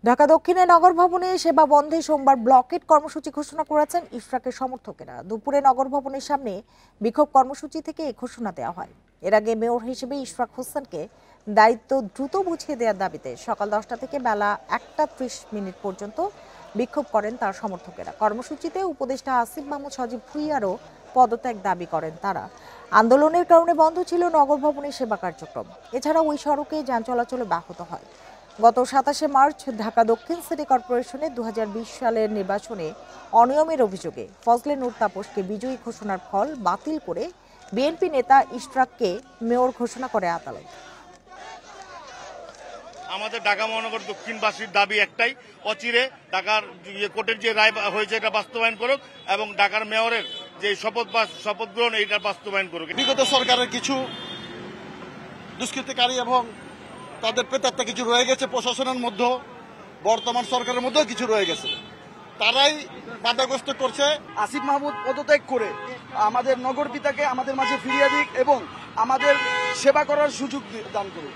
ঢাকা দক্ষিণে নগর ভবনে সেবা বন্ধে সোমবার ব্লকেট কর্মসূচি ঘোষণা করেছেন ইশরাকের সমর্থকেরা। দুপুরে নগর ভবনের সামনে বিক্ষোভ কর্মসূচি থেকে এই ঘোষণা দেওয়া হয়। এর আগে মেয়র হিসেবে ইশরাক হোসেনকে দায়িত্ব দ্রুত বুঝিয়ে দেওয়ার দাবিতে সকাল 10টা থেকে বেলা 1টা 30 পর্যন্ত বিক্ষোভ করেন তার সমর্থকেরা। কর্মসূচিতে উপদেষ্টা আসিফ মাহমুদ সজীব ভুঁইয়ারও পদত্যাগ দাবি করেন তারা। আন্দোলনের কারণে বন্ধ ছিল নগর ভবনের সেবা কার্যক্রম। এছাড়া ওই সড়কে যান চলাচলে ব্যাহত হয়। গত 27শে মার্চ ঢাকা দক্ষিণ সিটি কর্পোরেশনের 2020 সালের নির্বাচনে অনিয়মের অভিযোগে ফজলে নূর তাপসকে বিজয়ী ঘোষণার ফল বাতিল করে বিএনপি নেতা ইশরাককে মেয়র ঘোষণা করে আদালত। আমাদের ঢাকা মহানগর দক্ষিণবাসীর দাবি একটাই, অচিরে ঢাকার কোর্টের যে রায় হয়েছে এটা বাস্তবায়ন করুক এবং ঢাকার মেয়রের যে শপথ গ্রহণ এইটা বাস্তবায়ন করুক। বিগত সরকারের কিছু দুষ্কৃতিকারী এবং তাদের প্রেতাত্মা কিছু রয়ে গেছে প্রশাসনের মধ্যে, বর্তমান সরকারের মধ্যেও কিছু রয়ে গেছে, তারাই বাধাগ্রস্ত করছে। আসিফ মাহমুদ পদত্যাগ করে আমাদের নগর পিতাকে আমাদের মাঝে ফিরিয়ে দিক এবং আমাদের সেবা করার সুযোগ দান করুক।